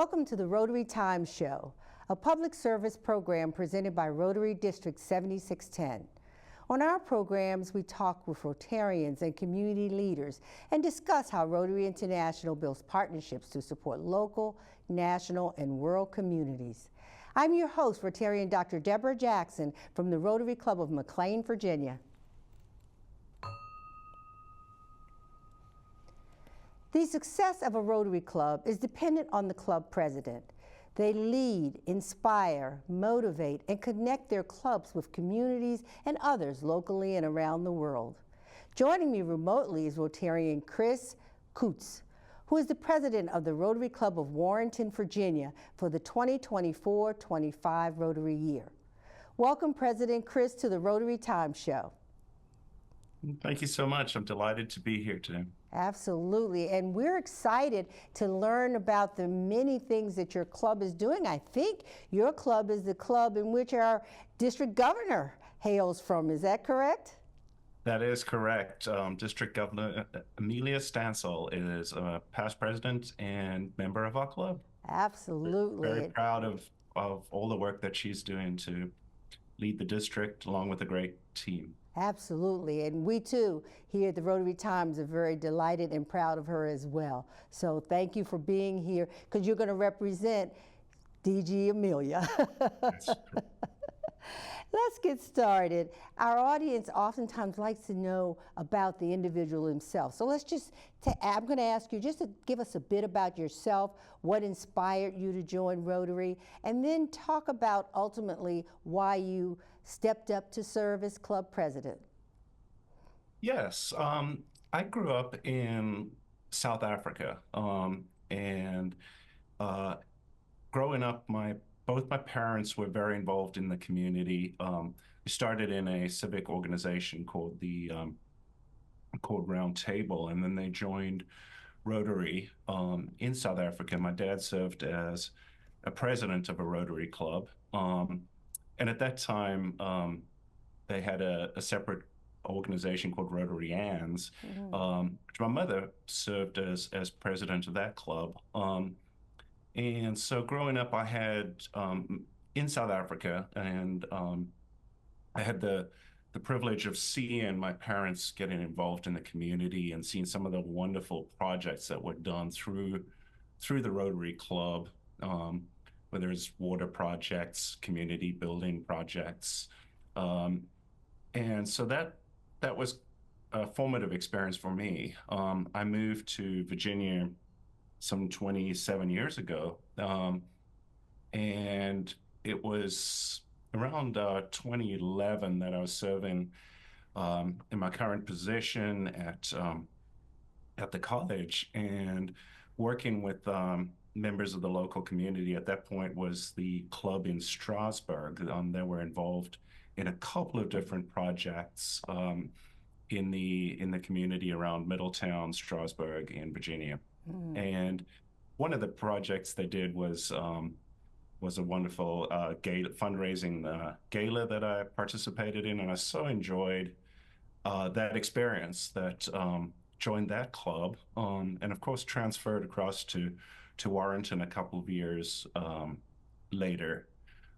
Welcome to the Rotary Times Show, a public service program presented by Rotary District 7610. On our programs, we talk with Rotarians and community leaders and discuss how Rotary International builds partnerships to support local, national, and world communities. I'm your host, Rotarian Dr. Deborah Jackson from the Rotary Club of McLean, Virginia. The success of a Rotary Club is dependent on the club president. They lead, inspire, motivate, and connect their clubs with communities and others locally and around the world. Joining me remotely is Rotarian Chris Coutts, who is the president of the Rotary Club of Warrenton, Virginia for the 2024-25 Rotary year. Welcome, President Chris, to the Rotary Times Show. Thank you so much. I'm delighted to be here today. Absolutely, and we're excited to learn about the many things that your club is doing. I think your club is the club in which our district governor hails from. Is that correct? That is correct. District Governor Amelia Stansel is a past president and member of our club. Absolutely. Very proud of all the work that she's doing to lead the district along with a great team. Absolutely, and we too here at the Rotary Times are very delighted and proud of her as well. So thank you for being here, because you're going to represent DG Amelia. Let's get started. Our audience oftentimes likes to know about the individual himself. So let's just, I'm going to ask you just to give us a bit about yourself, what inspired you to join Rotary, and then talk about ultimately why you stepped up to serve as club president. Yes, I grew up in South Africa, and growing up, both my parents were very involved in the community. We started in a civic organization called Round Table, and then they joined Rotary in South Africa. My dad served as a president of a Rotary club, and at that time they had a separate organization called Rotary Anns, which my mother served as president of that club. And so growing up, I had in South Africa, and I had the privilege of seeing my parents getting involved in the community and seeing some of the wonderful projects that were done through the Rotary Club, whether it's water projects, community building projects. And so that was a formative experience for me. I moved to Virginia some 27 years ago, and it was around 2011 that I was serving in my current position at the college and working with members of the local community. At that point was the club in Strasbourg. They were involved in a couple of different projects in the community around Middletown, Strasbourg, in Virginia. And one of the projects they did was a wonderful fundraising gala that I participated in, and I so enjoyed that experience that joined that club, and of course transferred across to Warrenton a couple of years later,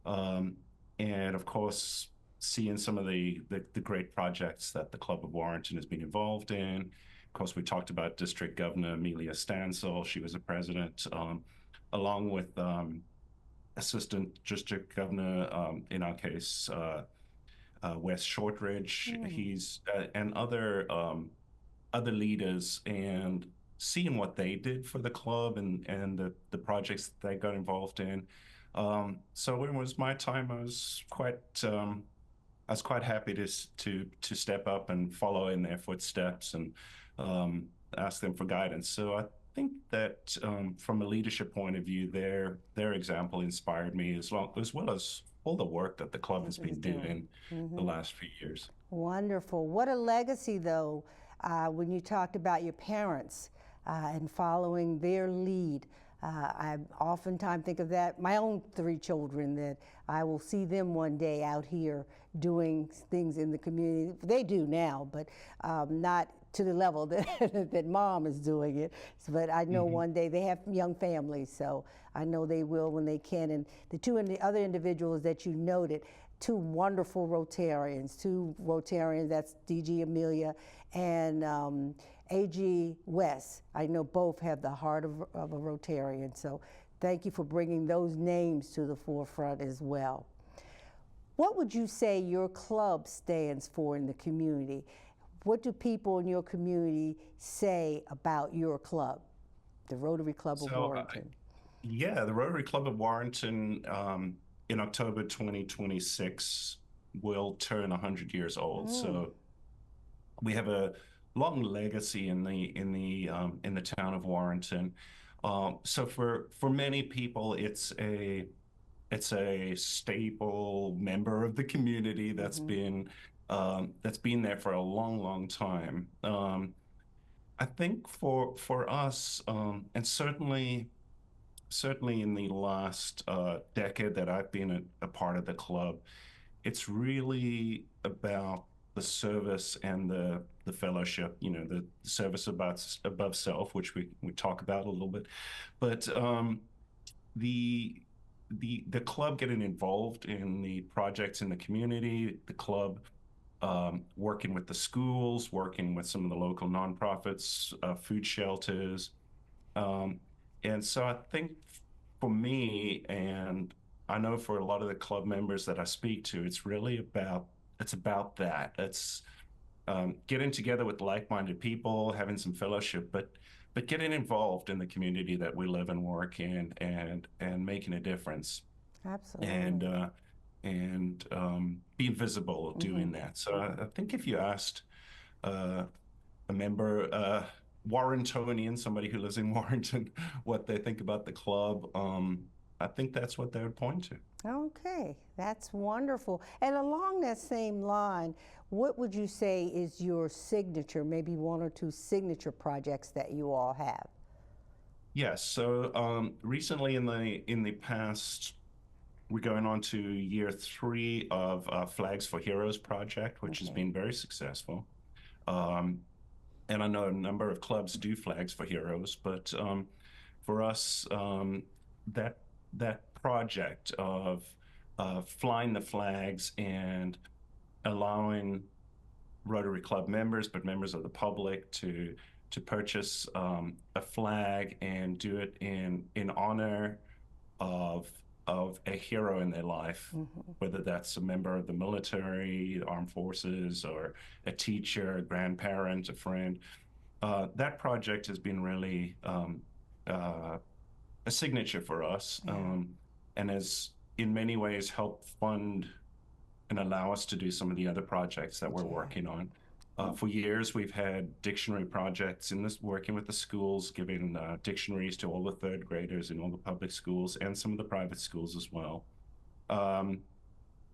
and of course seeing some of the great projects that the Club of Warrenton has been involved in. Of course, we talked about District Governor Amelia Stansel. She was a president, along with Assistant District Governor, in our case, Wes Shortridge. He's and other leaders, and seeing what they did for the club and the projects that they got involved in. So when it was my time, I was quite happy to step up and follow in their footsteps and ask them for guidance. So I think that from a leadership point of view, their example inspired me as well as all the work that the club has been doing the last few years. Wonderful. What a legacy, though, when you talked about your parents and following their lead. I oftentimes think of that, my own 3 children, that I will see them one day out here doing things in the community. They do now, but not to the level that, that mom is doing it. But I know Hmm. one day they have young families, so I know they will when they can. And the two and the other individuals that you noted, two wonderful Rotarians, that's DG Amelia and AG West. I know both have the heart of a Rotarian, so thank you for bringing those names to the forefront as well. What would you say your club stands for in the community? What do people in your community say about your club, the Rotary Club of So, Warrenton? yeah, the Rotary Club of Warrenton in October 2026 will turn 100 years old. Mm, So we have a long legacy in the town of Warrenton. So for many people, it's a staple member of the community hmm that's been there for a long, long time. I think for us, and certainly in the last decade that I've been a part of the club, it's really about the service and the fellowship, the service above self, which we talk about a little bit, but the the club getting involved in the projects in the community, the club working with the schools, working with some of the local nonprofits, food shelters, um, and so I think for me, and I know for a lot of the club members that I speak to, it's about that. It's getting together with like-minded people, having some fellowship, but getting involved in the community that we live and work in, and making a difference, and absolutely. uh, and being visible hmm doing that. So I think if you asked uh, a member, Warrentonian, somebody who lives in Warrenton, what they think about the club, I think that's what they would point to. Okay, that's wonderful. And along that same line, what would you say is your signature, maybe one or two signature projects that you all have? Yes. So recently, in the past, we're going on to year three of Flags for Heroes project, which has Okay. been very successful. Um, and I know a number of clubs do Flags for Heroes, but for us, that that project of flying the flags and allowing Rotary Club members, but members of the public to purchase a flag and do it in honor of of a hero in their life, hmm whether that's a member of the military, the armed forces, or a teacher, a grandparent, a friend. That project has been really uh, a signature for us, Yeah. and has in many ways helped fund and allow us to do some of the other projects that we're Yeah. working on. Oh, For years, we've had dictionary projects in this, working with the schools, giving dictionaries to all the third graders in all the public schools and some of the private schools as well. Um,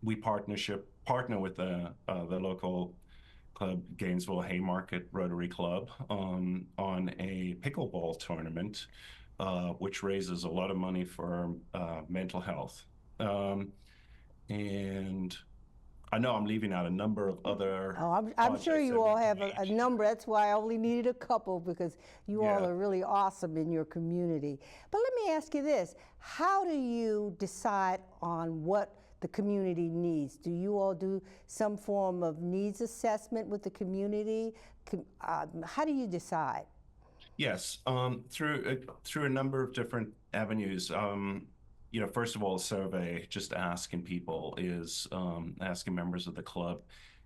we partner with the local club, Gainesville Haymarket Rotary Club, on a pickleball tournament, which raises a lot of money for mental health. Um, and I know I'm leaving out a number of other oh, I'm sure projects you that we all have a engage. number. That's why I only needed a couple because you all Yeah. are really awesome in your community. But let me ask you this. How do you decide on what the community needs? Do you all do some form of needs assessment with the community? How do you decide? Yes. Through a number of different avenues. First of all, a survey, just asking members of the club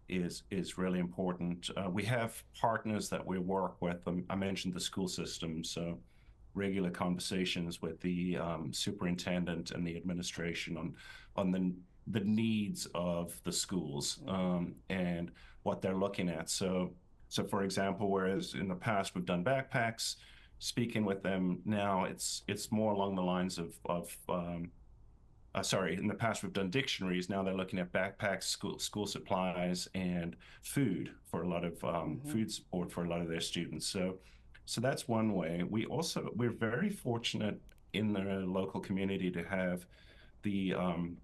is really important. We have partners that we work with. I mentioned the school system, so regular conversations with the superintendent and the administration on the needs of the schools, and what they're looking at. So for example, whereas in the past we've done backpacks, speaking with them now, it's more along the lines of in the past we've done dictionaries. Now they're looking at backpacks, school supplies, and food for a lot of Mm-hmm. food support for a lot of their students. So that's one way. We're very fortunate in the local community to have the um,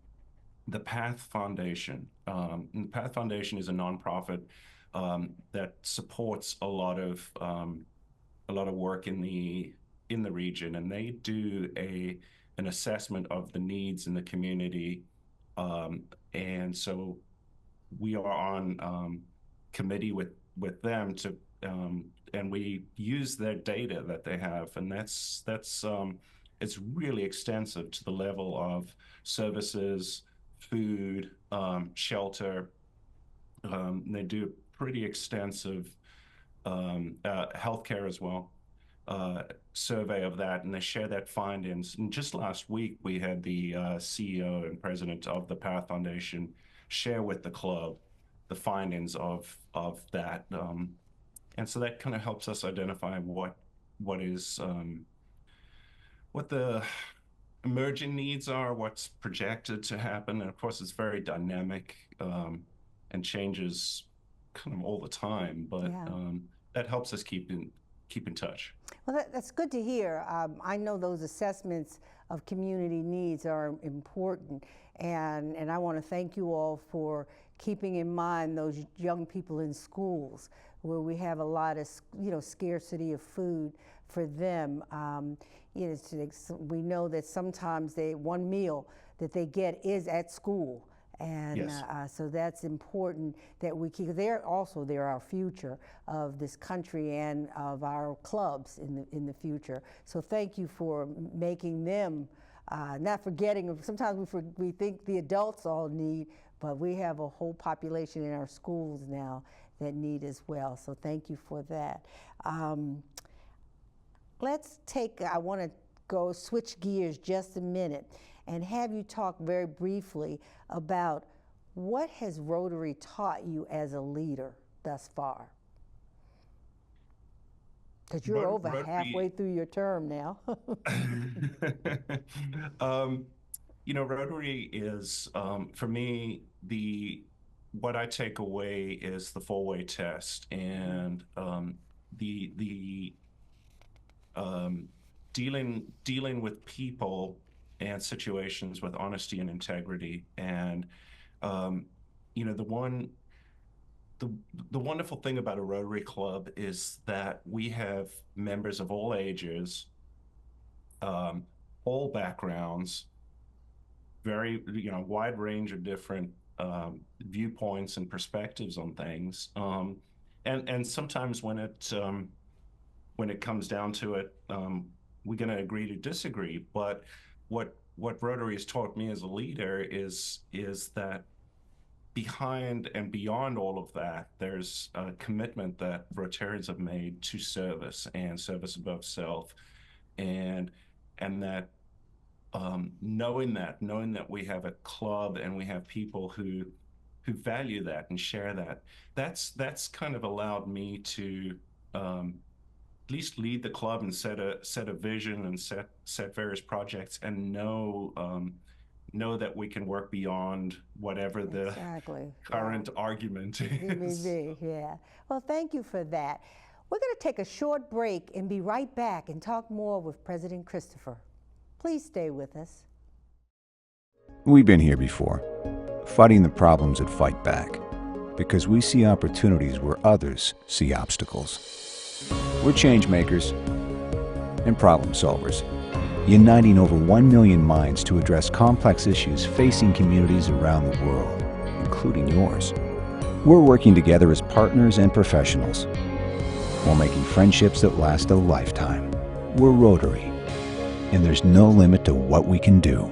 the Path Foundation. And the Path Foundation is a nonprofit that supports a lot of work in the region, and they do an assessment of the needs in the community, and so we are on committee with them to and we use their data that they have, and that's it's really extensive to the level of services, food, shelter. They do pretty extensive healthcare as well, survey of that, and they share that findings. And just last week, we had the CEO and president of the Path Foundation share with the club the findings of that, and so that kind of helps us identify what is what the emerging needs are, what's projected to happen, and of course, it's very dynamic and changes kind of all the time, but Yeah. that helps us keep in touch. Well, that's good to hear. I know those assessments of community needs are important, and I want to thank you all for keeping in mind those young people in schools where we have a lot of, scarcity of food for them. We know that sometimes one meal that they get is at school. And Yes. So that's important that we keep. They're our future of this country and of our clubs in the future. So thank you for making them, not forgetting. Sometimes we think the adults all need, but we have a whole population in our schools now that need as well. So thank you for that. I want to switch gears just a minute and have you talk very briefly about what has Rotary taught you as a leader thus far? Because you're over halfway through your term now. Rotary is, for me, what I take away is the four-way test, and the dealing with people and situations with honesty and integrity. And the wonderful thing about a Rotary Club is that we have members of all ages, all backgrounds, very wide range of different viewpoints and perspectives on things. And sometimes when it comes down to it, we're going to agree to disagree. But what Rotary has taught me as a leader is that behind and beyond all of that, there's a commitment that Rotarians have made to service and service above self, and that knowing that we have a club and we have people who value that and share that, that's kind of allowed me to at least lead the club and set a vision and set various projects, and know that we can work beyond whatever the current argument is. Yeah. Well, thank you for that. We're going to take a short break and be right back and talk more with President Christopher. Please stay with us. We've been here before, fighting the problems that fight back, because we see opportunities where others see obstacles. We're change makers and problem solvers, uniting over 1 million minds to address complex issues facing communities around the world, including yours. We're working together as partners and professionals, while making friendships that last a lifetime. We're Rotary, and there's no limit to what we can do.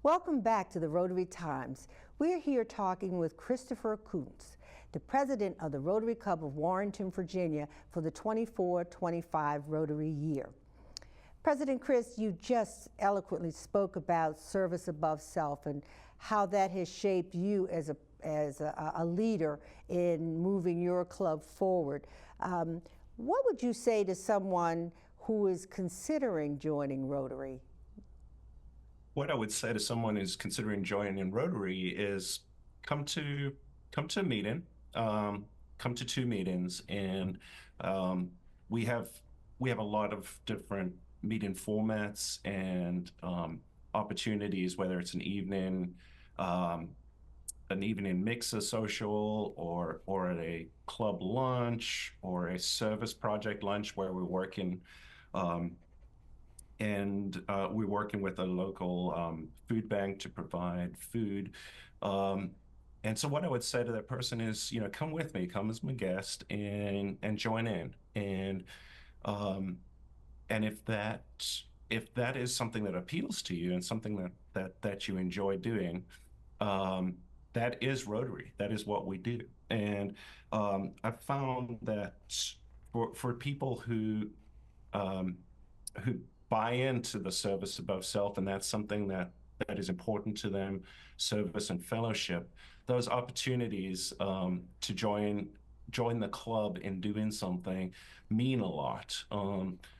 Welcome back to the Rotary Times. We're here talking with Christopher Coutts, the president of the Rotary Club of Warrenton, Virginia, for the 24-25 Rotary year. President Chris, you just eloquently spoke about service above self and how that has shaped you as a leader in moving your club forward. What would you say to someone who is considering joining Rotary? What I would say to someone who's considering joining Rotary is come to a meeting, come to 2 meetings, and we have a lot of different meeting formats and opportunities, whether it's an evening, an evening mixer social, or at a club lunch or a service project lunch where we're working um, we're working with a local food bank to provide food. Um, and so what I would say to that person is, come with me, come as my guest, and join in. Um, and if that is something that appeals to you and something that you enjoy doing, um, that is Rotary. That is what we do. And I've found that for people um, who buy into the service above self, and that's something that is important to them, service and fellowship, those opportunities to join the club in doing something mean a lot.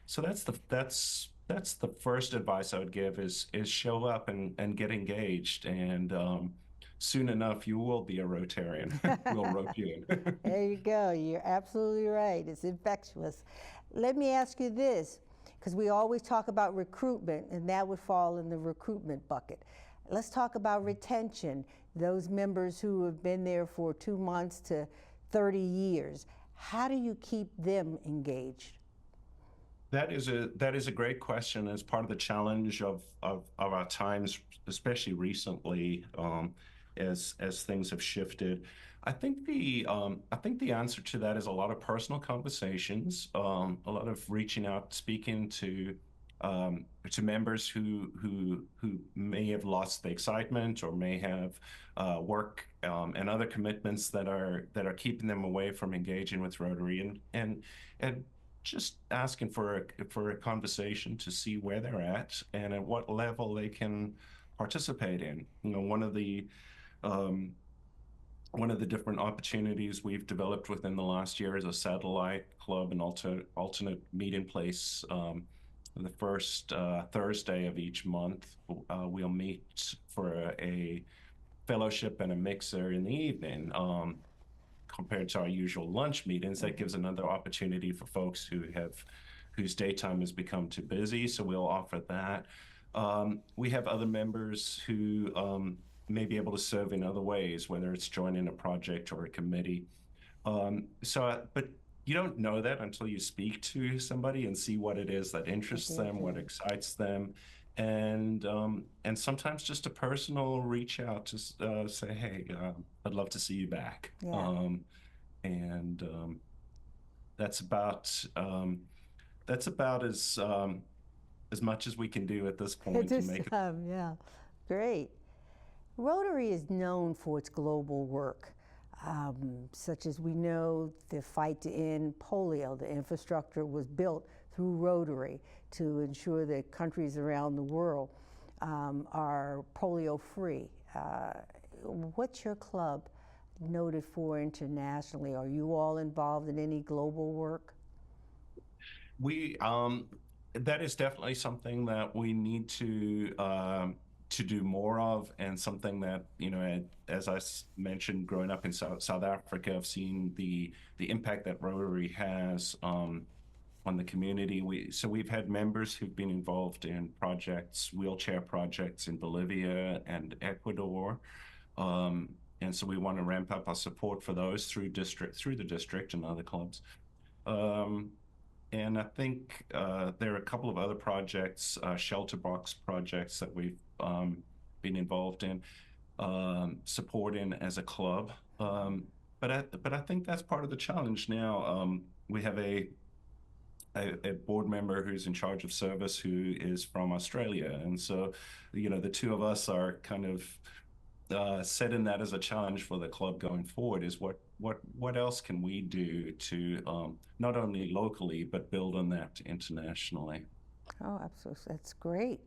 So that's the first advice I would give is show up and get engaged, and soon enough you will be a Rotarian. We'll rope you in. There you go. You're absolutely right. It's infectious. Let me ask you this, because we always talk about recruitment, and that would fall in the recruitment bucket. Let's talk about retention, those members who have been there for 2 months to 30 years. How do you keep them engaged? That is a great question. As part of the challenge of our times, especially recently, as things have shifted, I think the answer to that is a lot of personal conversations, a lot of reaching out, speaking to members who may have lost the excitement or may have work and other commitments that are keeping them away from engaging with Rotary, and just asking for a conversation to see where they're at and at what level they can participate in. Um, one of the different opportunities we've developed within the last year is a satellite club, an alternate meeting place. The first Thursday of each month, we'll meet for a fellowship and a mixer in the evening. Compared to our usual lunch meetings, that gives another opportunity for folks whose daytime has become too busy. So we'll offer that. We have other members who may be able to serve in other ways, whether it's joining a project or a committee. But you don't know that until you speak to somebody and see what it is that interests them, what excites them. And sometimes just a personal reach out to say, hey, I'd love to see you back. Yeah. And that's about as much as we can do at this point At to this make it. time, yeah. Great. Rotary is known for its global work, such as we know the fight to end polio. The infrastructure was built through Rotary to ensure that countries around the world are polio-free. What's your club noted for internationally? Are you all involved in any global work? We That is definitely something that we need to do more of, and something that, as I mentioned, growing up in South Africa, I've seen the impact that Rotary has on the community. We've had members who've been involved in wheelchair projects in Bolivia and Ecuador. And so we want to ramp up our support for those through the district and other clubs. And I think there are a couple of other projects, shelter box projects that we've been involved in, supporting as a club. But I think that's part of the challenge now. We have a board member who's in charge of service who is from Australia, and so the two of us are kind of setting that as a challenge for the club going forward. Is what else can we do to not only locally but build on that internationally? Oh, absolutely. That's great.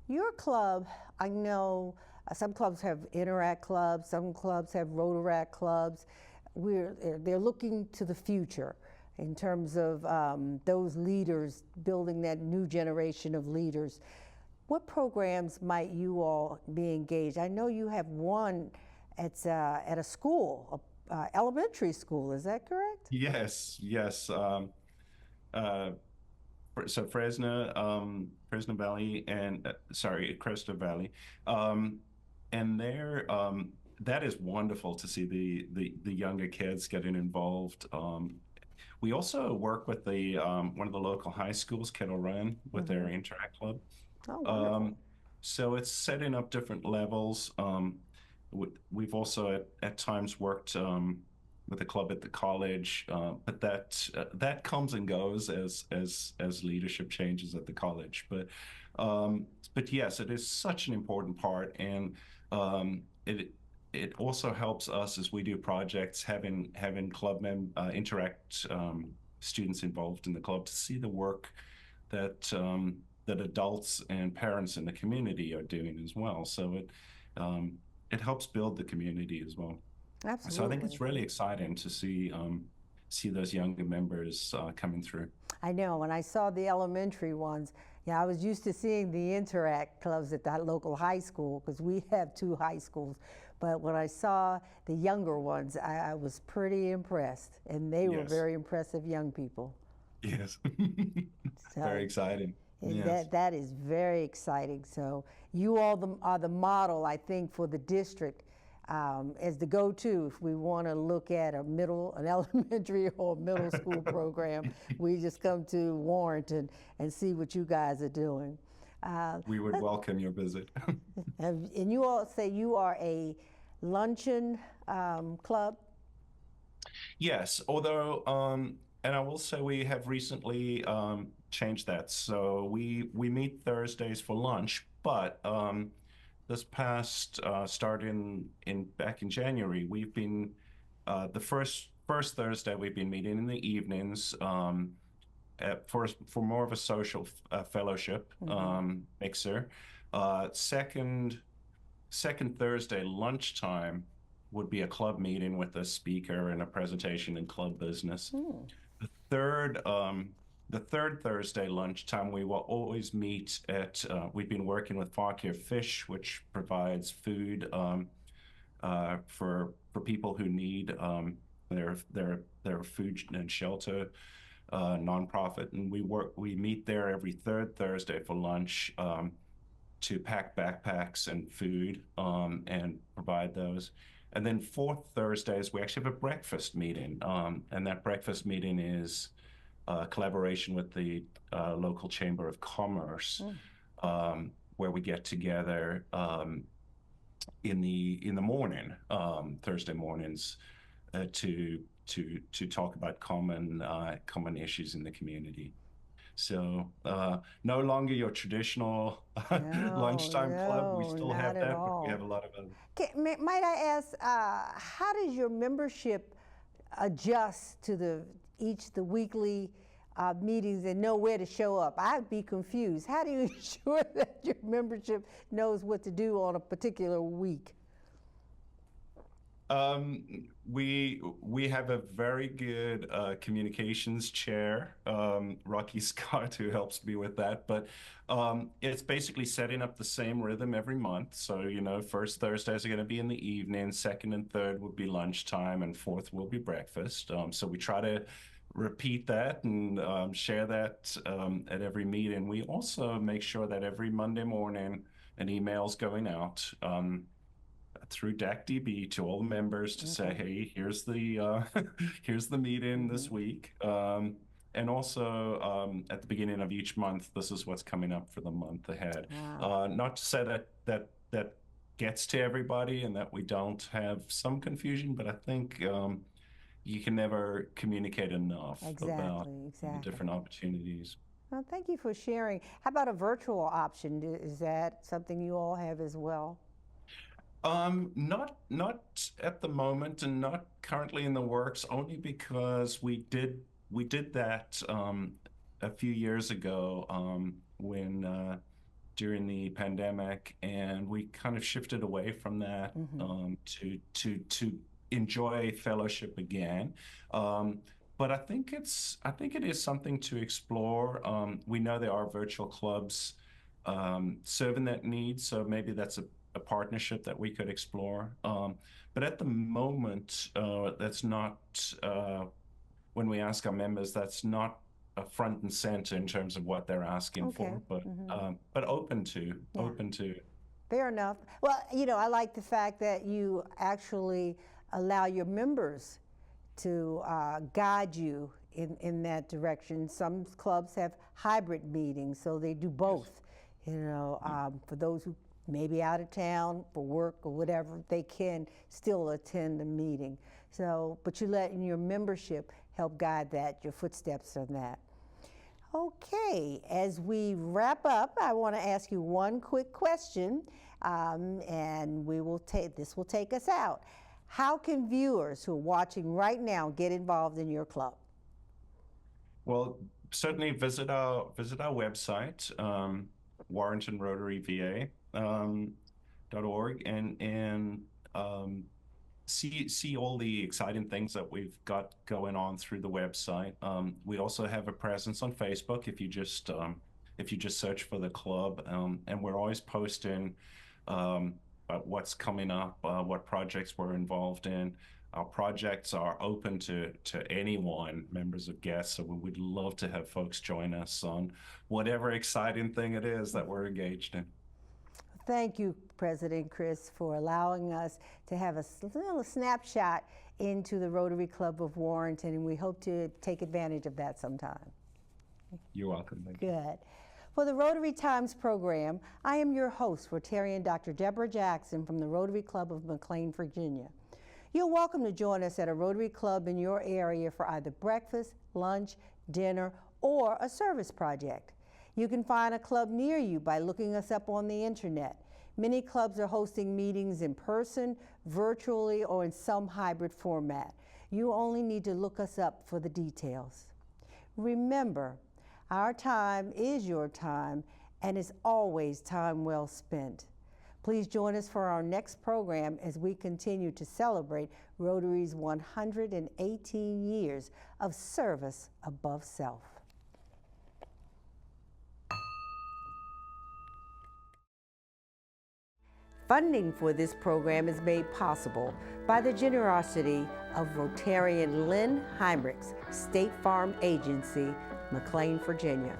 Your club, I know some clubs have Interact clubs, some clubs have Rotaract clubs. They're looking to the future in terms of those leaders, building that new generation of leaders. What programs might you all be engaged? I know you have one at a school, elementary school, is that correct? Yes, yes. So Fresno Valley, and sorry, Cresta Valley, and that is wonderful to see the younger kids getting involved. We also work with the one of the local high schools, Kettle Run, with their Interact Club. Oh, wonderful. Um, so it's setting up different levels. We've also at times worked with a club at the college, but that comes and goes as leadership changes at the college. But yes, it is such an important part, and it also helps us as we do projects, having interact students involved in the club to see the work that adults and parents in the community are doing as well. So it helps build the community as well. So I think Absolutely. it's really exciting to see those younger members coming through. I know. When I saw the elementary ones, yeah, I was used to seeing the Interact clubs at that local high school because we have two high schools. But when I saw the younger ones, I was pretty impressed, and they were Yes. very impressive young people. Yes. So Very exciting. and Yes. that is very exciting. So you all are the model, I think, for the district as the go-to if we want to look at an elementary or middle school program. We just come to Warrenton and see what you guys are doing. We would welcome your visit. And you all say you are a luncheon club? Yes, although, and I will say we have recently changed that. So we meet Thursdays for lunch, but this past starting back in January, we've been the first Thursday we've been meeting in the evenings for more of a social fellowship mixer. Second Thursday lunchtime would be a club meeting with a speaker and a presentation in club business. The third the third Thursday lunchtime, we will always meet at. We've been working with Fauquier Fish, which provides food for people who need their food and shelter nonprofit, and we meet there every third Thursday for lunch to pack backpacks and food and provide those. And then fourth Thursdays, we actually have a breakfast meeting, and that breakfast meeting is collaboration with the local Chamber of Commerce, where we get together in the morning, Thursday mornings, to talk about common issues in the committee. So no longer your traditional lunchtime club. We No, still not have at that, but we all. have a lot of other. Might I ask, how does your membership adjust to the weekly meetings and know where to show up? I'd be confused. How do you ensure that your membership knows what to do on a particular week? We have a very good communications chair, Rocky Scott, who helps me with that. But it's basically setting up the same rhythm every month. So, first Thursdays are going to be in the evening, second and third will be lunchtime, and fourth will be breakfast. So we try to repeat that and share that at every meeting. We also make sure that every Monday morning an email's going out through DACDB to all the members to say, hey, here's the here's the meeting this week. And also at the beginning of each month, this is what's coming up for the month ahead. Wow. Not to say that gets to everybody and that we don't have some confusion, but I think you can never communicate enough about the different opportunities. Well, thank you for sharing. How about a virtual option? Is that something you all have as well? Not at the moment, and not currently in the works, only because we did that a few years ago when during the pandemic, and we kind of shifted away from that to enjoy fellowship again. But I think it is something to explore. We know there are virtual clubs serving that need, so maybe that's a partnership that we could explore. But at the moment, that's not, when we ask our members, that's not a front and center in terms of what they're asking for, but open to. Fair enough. Well, I like the fact that you actually allow your members to guide you in that direction. Some clubs have hybrid meetings, so they do both. For those who may be out of town for work or whatever, they can still attend the meeting. So, but you let your membership help guide that, your footsteps on that. Okay, as we wrap up, I want to ask you one quick question, and this will take us out. How can viewers who are watching right now get involved in your club? Well, certainly visit our website, Warrenton Rotary VA. .org and see all the exciting things that we've got going on through the website. We also have a presence on Facebook if you just search for the club, and we're always posting about what's coming up, what projects we're involved in. Our projects are open to anyone, members of guests, so we would love to have folks join us on whatever exciting thing it is that we're engaged in. Thank you, President Chris, for allowing us to have a little snapshot into the Rotary Club of Warrenton, and we hope to take advantage of that sometime. You're welcome. Thank you. Good. For the Rotary Times program, I am your host, Rotarian Dr. Deborah Jackson from the Rotary Club of McLean, Virginia. You're welcome to join us at a Rotary Club in your area for either breakfast, lunch, dinner, or a service project. You can find a club near you by looking us up on the internet. Many clubs are hosting meetings in person, virtually, or in some hybrid format. You only need to look us up for the details. Remember, our time is your time, and it's always time well spent. Please join us for our next program as we continue to celebrate Rotary's 118 years of service above self. Funding for this program is made possible by the generosity of Rotarian Lynn Heinrichs, State Farm Agency, McLean, Virginia.